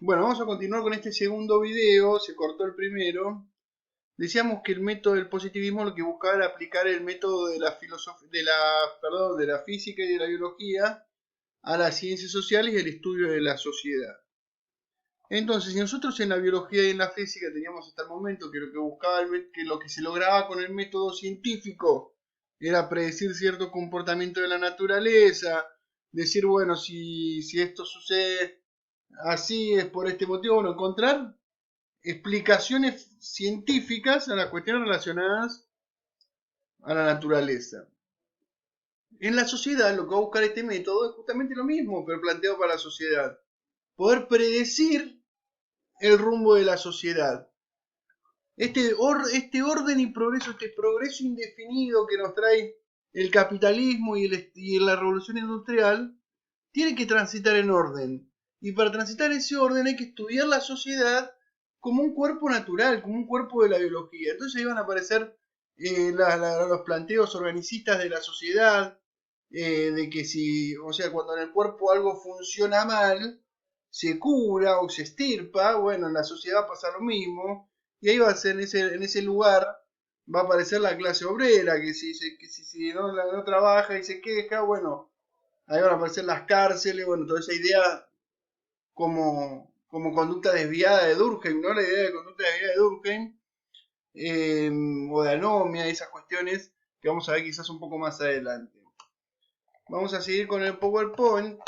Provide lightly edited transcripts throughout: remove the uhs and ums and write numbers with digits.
Bueno, vamos a continuar con este segundo video, se cortó el primero. Decíamos que el método del positivismo lo que buscaba era aplicar el método de la de la física y de la biología a las ciencias sociales y el estudio de la sociedad. Entonces, si nosotros en la biología y en la física teníamos hasta el momento que lo que buscaba que lo que se lograba con el método científico era predecir cierto comportamiento de la naturaleza, decir, bueno, si esto sucede así es por este motivo, bueno, encontrar explicaciones científicas a las cuestiones relacionadas a la naturaleza. En la sociedad lo que va a buscar este método es justamente lo mismo, pero planteado para la sociedad. Poder predecir el rumbo de la sociedad. Este orden y progreso, este progreso indefinido que nos trae el capitalismo y la revolución industrial, tiene que transitar en orden. Y para transitar ese orden hay que estudiar la sociedad como un cuerpo natural, como un cuerpo de la biología. Entonces ahí van a aparecer los planteos organicistas de la sociedad, de que si, o sea, cuando en el cuerpo algo funciona mal, se cura o se estirpa, bueno, en la sociedad va a pasar lo mismo, y ahí va a ser en ese lugar, va a aparecer la clase obrera, si no trabaja y se queja, bueno, ahí van a aparecer las cárceles, bueno, toda esa idea como conducta desviada de Durkheim, ¿no? La idea de conducta desviada de Durkheim, o de anomia, esas cuestiones que vamos a ver quizás un poco más adelante. Vamos a seguir con el PowerPoint.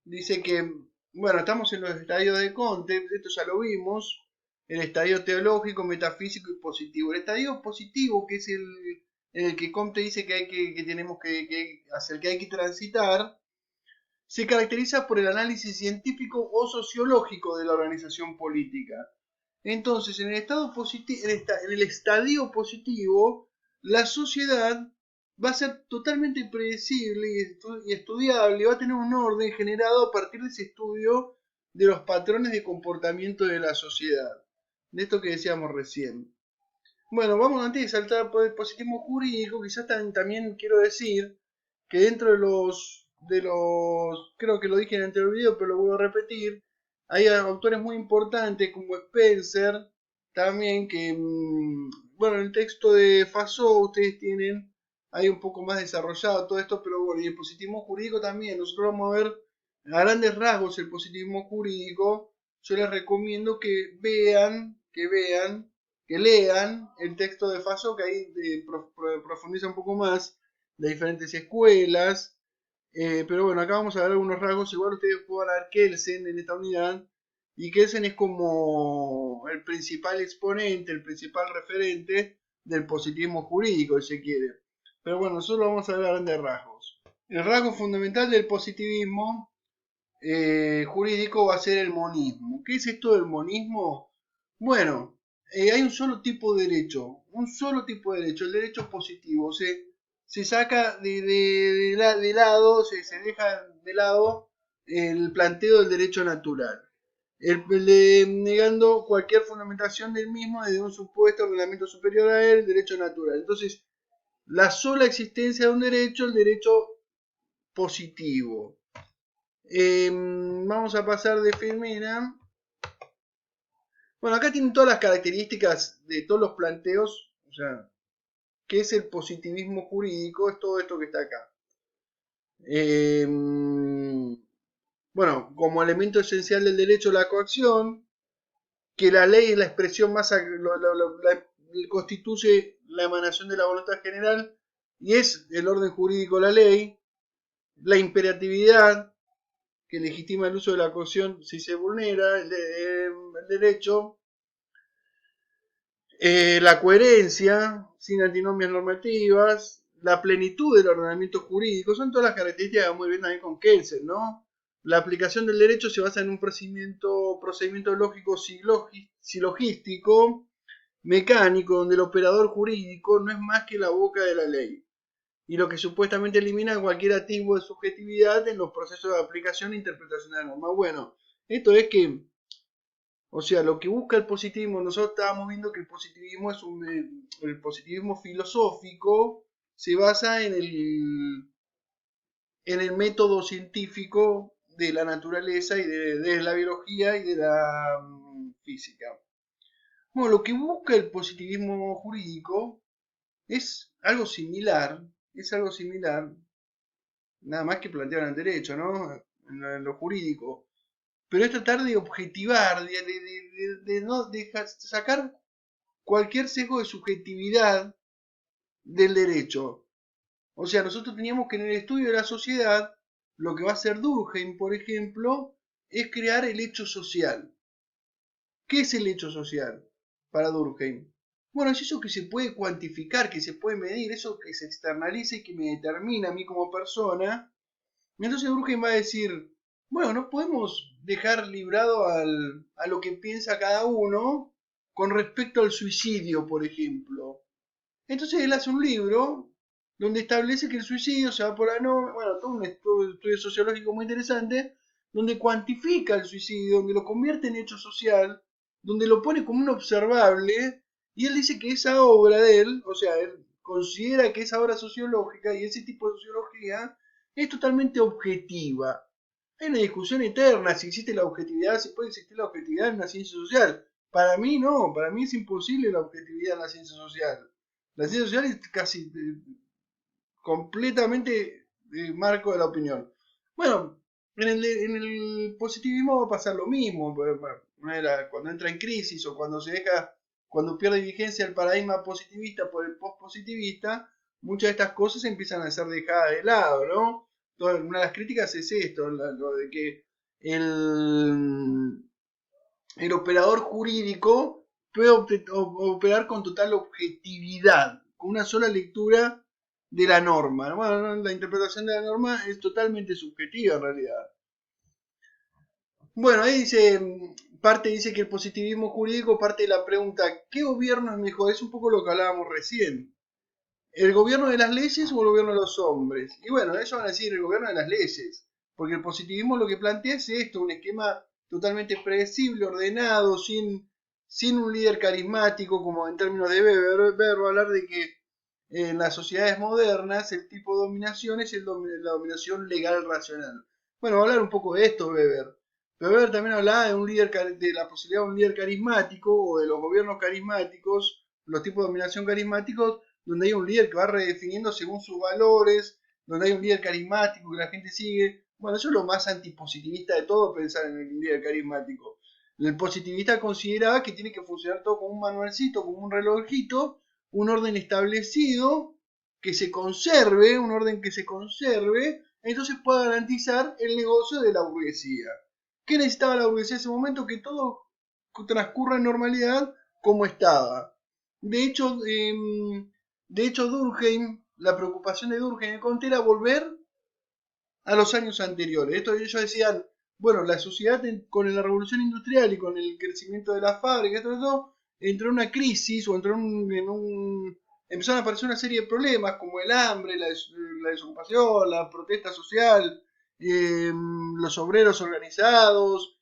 Dice que, bueno, estamos en los estadios de Comte, esto ya lo vimos, el estadio teológico, metafísico y positivo. El estadio positivo, que es en el que Comte dice que tenemos hacia el que hay que transitar, se caracteriza por el análisis científico o sociológico de la organización política. Entonces, en el estadio positivo, la sociedad va a ser totalmente predecible y estudiable, va a tener un orden generado a partir de ese estudio de los patrones de comportamiento de la sociedad. De esto que decíamos recién. Bueno, vamos antes de saltar por el positivismo jurídico, quizás también quiero decir que dentro creo que lo dije en el anterior video, pero lo voy a repetir, hay autores muy importantes como Spencer, también que, bueno, en el texto de Faso ustedes tienen ahí un poco más desarrollado todo esto, pero bueno, y el positivismo jurídico también, nosotros vamos a ver a grandes rasgos el positivismo jurídico, yo les recomiendo que lean el texto de Faso, que ahí profundiza un poco más de diferentes escuelas. Pero bueno, acá vamos a ver algunos rasgos. Igual ustedes pueden ver Kelsen en esta unidad. Y Kelsen es como el principal exponente, el principal referente del positivismo jurídico, si se quiere. Pero bueno, nosotros vamos a ver a grandes rasgos. El rasgo fundamental del positivismo jurídico va a ser el monismo. ¿Qué es esto del monismo? Bueno, hay un solo tipo de derecho, el derecho positivo. Se saca de lado, se deja de lado el planteo del derecho natural, negando cualquier fundamentación del mismo desde un supuesto ordenamiento superior a él, el derecho natural. Entonces, la sola existencia de un derecho, el derecho positivo. Vamos a pasar de Firmina. Bueno, acá tienen todas las características de todos los planteos, o sea, ¿qué es el positivismo jurídico? Es todo esto que está acá. Bueno, como elemento esencial del derecho la coacción, que la ley es la expresión más, constituye la emanación de la voluntad general y es el orden jurídico la ley, la imperatividad, que legitima el uso de la coacción si se vulnera el derecho, la coherencia, sin antinomias normativas, la plenitud del ordenamiento jurídico, son todas las características que muy bien también con Kelsen, ¿no? La aplicación del derecho se basa en un procedimiento lógico silogístico, mecánico, donde el operador jurídico no es más que la boca de la ley, y lo que supuestamente elimina cualquier atisbo de subjetividad en los procesos de aplicación e interpretación de la norma. Bueno, esto es que, o sea, lo que busca el positivismo, nosotros estábamos viendo que el positivismo el positivismo filosófico se basa en el método científico de la naturaleza y de la biología y de la física. Bueno, lo que busca el positivismo jurídico es algo similar, nada más que planteado en el derecho, ¿no? En lo jurídico. Pero es tratar de objetivar, de no dejar, sacar cualquier sesgo de subjetividad del derecho. O sea, nosotros teníamos que en el estudio de la sociedad, lo que va a hacer Durkheim, por ejemplo, es crear el hecho social. ¿Qué es el hecho social para Durkheim? Bueno, es eso que se puede cuantificar, que se puede medir, eso que se externaliza y que me determina a mí como persona. Entonces Durkheim va a decir, bueno, no podemos dejar librado a lo que piensa cada uno con respecto al suicidio, por ejemplo. Entonces él hace un libro donde establece que el suicidio se va por la norma, bueno, todo un estudio sociológico muy interesante, donde cuantifica el suicidio, donde lo convierte en hecho social, donde lo pone como un observable, y él dice que esa obra de él, o sea, él considera que esa obra sociológica y ese tipo de sociología es totalmente objetiva. Hay una discusión eterna si existe la objetividad, si puede existir la objetividad en la ciencia social. Para mí no, para mí es imposible la objetividad en la ciencia social. La ciencia social es casi completamente marco de la opinión. Bueno, en el positivismo va a pasar lo mismo. Cuando entra en crisis o cuando se deja, cuando pierde vigencia el paradigma positivista por el postpositivista, muchas de estas cosas empiezan a ser dejadas de lado, ¿no? Entonces, una de las críticas es esto, lo de que el, el operador jurídico puede operar con total objetividad, con una sola lectura de la norma. Bueno, la interpretación de la norma es totalmente subjetiva en realidad. Bueno, ahí dice que el positivismo jurídico parte de la pregunta, ¿qué gobierno es mejor? Es un poco lo que hablábamos recién. ¿El gobierno de las leyes o el gobierno de los hombres? Y bueno, eso van a decir el gobierno de las leyes, porque el positivismo lo que plantea es esto, un esquema totalmente predecible, ordenado, sin un líder carismático, como en términos de Weber, va a hablar de que en las sociedades modernas el tipo de dominación es la dominación legal racional. Bueno, va a hablar un poco de esto Weber. Pero Weber también hablaba de un líder, de la posibilidad de un líder carismático o de los gobiernos carismáticos, los tipos de dominación carismáticos, donde hay un líder que va redefiniendo según sus valores, donde hay un líder carismático que la gente sigue. Bueno, eso es lo más antipositivista de todo, pensar en el líder carismático. El positivista consideraba que tiene que funcionar todo como un manualcito, como un relojito, un orden establecido, que se conserve, un orden que se conserve, entonces pueda garantizar el negocio de la burguesía. ¿Qué necesitaba la burguesía en ese momento? Que todo transcurra en normalidad como estaba. De hecho, Durkheim, la preocupación de Durkheim en Comte era volver a los años anteriores. Ellos decían, bueno, la sociedad con la revolución industrial y con el crecimiento de las fábricas, todo eso, entró en una crisis o empezaron a aparecer una serie de problemas como el hambre, la desocupación, la protesta social, los obreros organizados,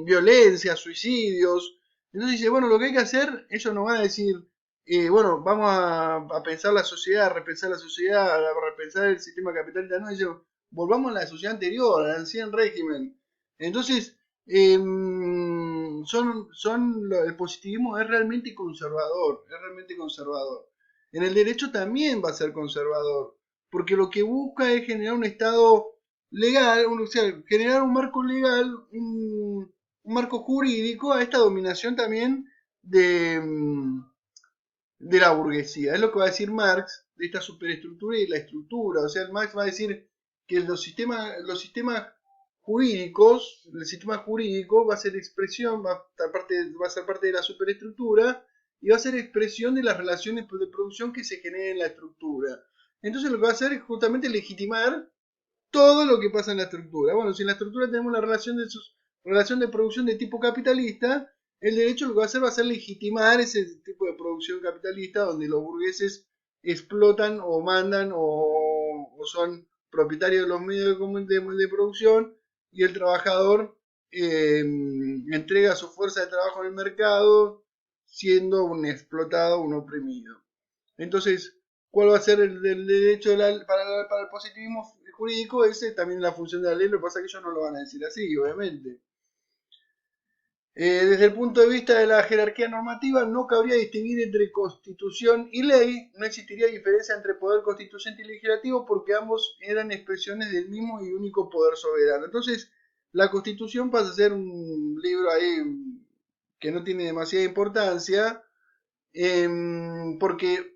violencia, suicidios. Entonces dice, bueno, lo que hay que hacer, ellos nos van a decir, bueno, vamos a pensar la sociedad, a repensar la sociedad, a repensar el sistema capitalista, no, dice, volvamos a la sociedad anterior, al ancien régimen. Entonces, el positivismo es realmente conservador, es realmente conservador. En el derecho también va a ser conservador, porque lo que busca es generar un estado legal, o sea, generar un marco legal, un marco jurídico a esta dominación también de, de la burguesía. Es lo que va a decir Marx de esta superestructura y la estructura. O sea, Marx va a decir que los sistemas jurídicos, el sistema jurídico va a ser expresión, va a ser parte de la superestructura y va a ser expresión de las relaciones de producción que se generen en la estructura. Entonces lo que va a hacer es justamente legitimar todo lo que pasa en la estructura. Bueno, si en la estructura tenemos la relación de producción de tipo capitalista, el derecho lo que va a hacer legitimar ese tipo de producción capitalista donde los burgueses explotan o mandan o son propietarios de los medios de producción y el trabajador entrega su fuerza de trabajo en el mercado siendo un explotado, un oprimido. Entonces, ¿cuál va a ser el derecho para el positivismo jurídico, ese también es la función de la ley, lo que pasa es que ellos no lo van a decir así, obviamente. Desde el punto de vista de la jerarquía normativa, no cabría distinguir entre constitución y ley, no existiría diferencia entre poder constituyente y legislativo porque ambos eran expresiones del mismo y único poder soberano. Entonces, la constitución pasa a ser un libro ahí que no tiene demasiada importancia, porque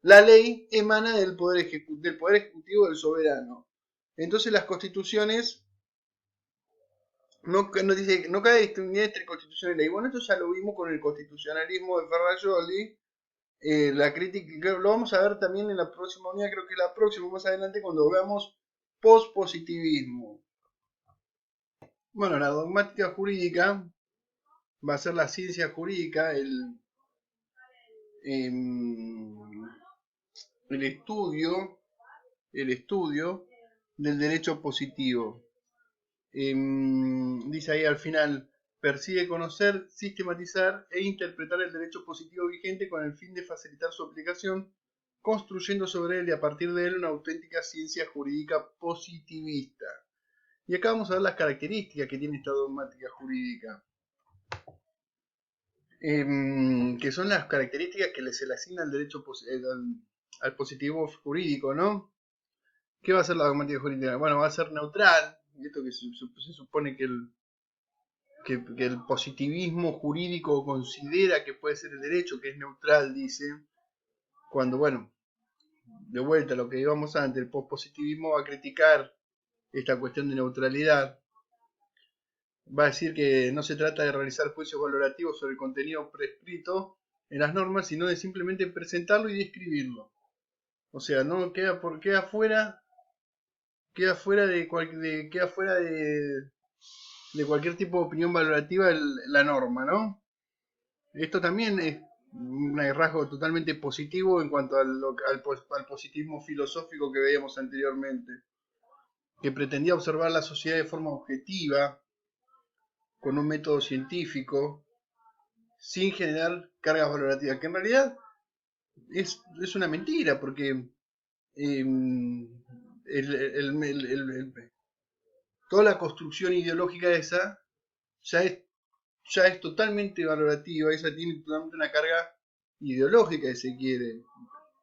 la ley emana del poder ejecutivo del soberano. Entonces las constituciones no cabe distinguir entre constitución y ley. Bueno, esto ya lo vimos con el constitucionalismo de Ferrajoli. La crítica, lo vamos a ver también en la próxima unidad, creo que la próxima, más adelante, cuando veamos pospositivismo. Bueno, la dogmática jurídica va a ser la ciencia jurídica, el estudio del derecho positivo. Dice ahí al final, persigue conocer, sistematizar e interpretar el derecho positivo vigente con el fin de facilitar su aplicación, construyendo sobre él y a partir de él una auténtica ciencia jurídica positivista. Y acá vamos a ver las características que tiene esta dogmática jurídica, que son las características que se le asigna al derecho al positivo jurídico, ¿no? ¿Qué va a ser la dogmática jurídica? Bueno, va a ser neutral, y esto que se supone que el positivismo jurídico considera que puede ser el derecho, que es neutral, dice, cuando, bueno, de vuelta a lo que íbamos antes, el pospositivismo va a criticar esta cuestión de neutralidad, va a decir que no se trata de realizar juicios valorativos sobre el contenido prescrito en las normas, sino de simplemente presentarlo y describirlo. O sea, no queda fuera de cualquier tipo de opinión valorativa la norma, ¿no? Esto también es un rasgo totalmente positivo en cuanto al positivismo filosófico que veíamos anteriormente, que pretendía observar la sociedad de forma objetiva, con un método científico, sin generar cargas valorativas, que en realidad es una mentira, porque toda la construcción ideológica esa ya es totalmente valorativa, esa tiene totalmente una carga ideológica, si se quiere.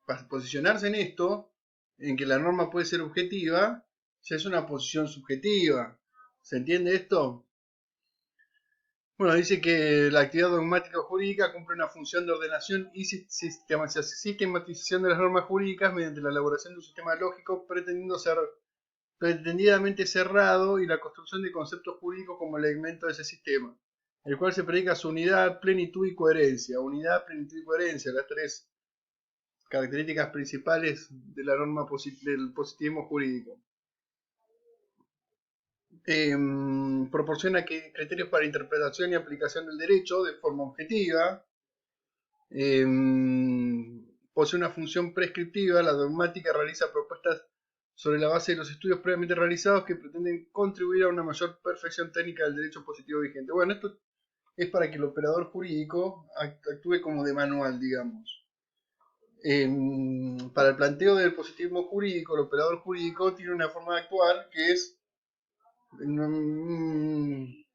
Para posicionarse en esto, en que la norma puede ser objetiva, ya es una posición subjetiva. ¿Se entiende esto? Bueno, dice que la actividad dogmática jurídica cumple una función de ordenación y sistematización de las normas jurídicas mediante la elaboración de un sistema lógico pretendidamente cerrado y la construcción de conceptos jurídicos como elemento de ese sistema, el cual se predica su unidad, plenitud y coherencia. Unidad, plenitud y coherencia, las tres características principales de la norma del positivismo jurídico. Proporciona criterios para interpretación y aplicación del derecho de forma objetiva. Posee una función prescriptiva. La dogmática realiza propuestas sobre la base de los estudios previamente realizados que pretenden contribuir a una mayor perfección técnica del derecho positivo vigente. Bueno, esto es para que el operador jurídico actúe como de manual, digamos. Para el planteo del positivismo jurídico, el operador jurídico tiene una forma de actuar que es un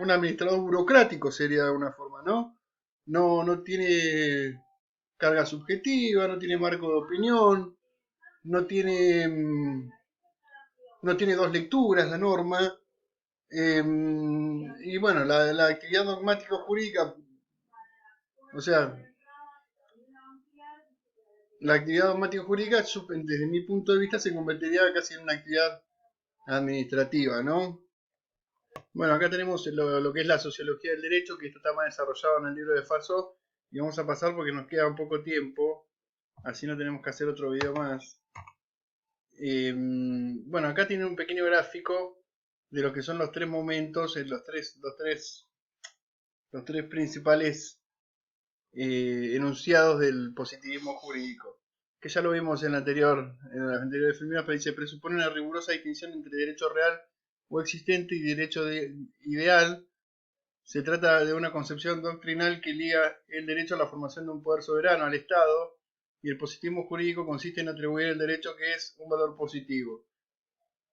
administrador burocrático, sería de una forma, ¿no? No tiene carga subjetiva, no tiene marco de opinión, no tiene dos lecturas la norma, y bueno, la actividad dogmática jurídica, o sea, la actividad dogmática jurídica, desde mi punto de vista, se convertiría casi en una actividad administrativa, ¿no? Bueno, acá tenemos lo que es la sociología del derecho, que esto está más desarrollado en el libro de Faso, y vamos a pasar porque nos queda un poco tiempo, así no tenemos que hacer otro video más. Bueno, acá tiene un pequeño gráfico de lo que son los tres momentos, los tres principales enunciados del positivismo jurídico, que ya lo vimos en las anteriores filminas, pero dice: presupone una rigurosa distinción entre derecho real o existente y derecho ideal. Se trata de una concepción doctrinal que liga el derecho a la formación de un poder soberano al Estado y el positivismo jurídico consiste en atribuir el derecho que es un valor positivo.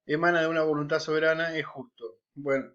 Emana de una voluntad soberana, es justo. Bueno,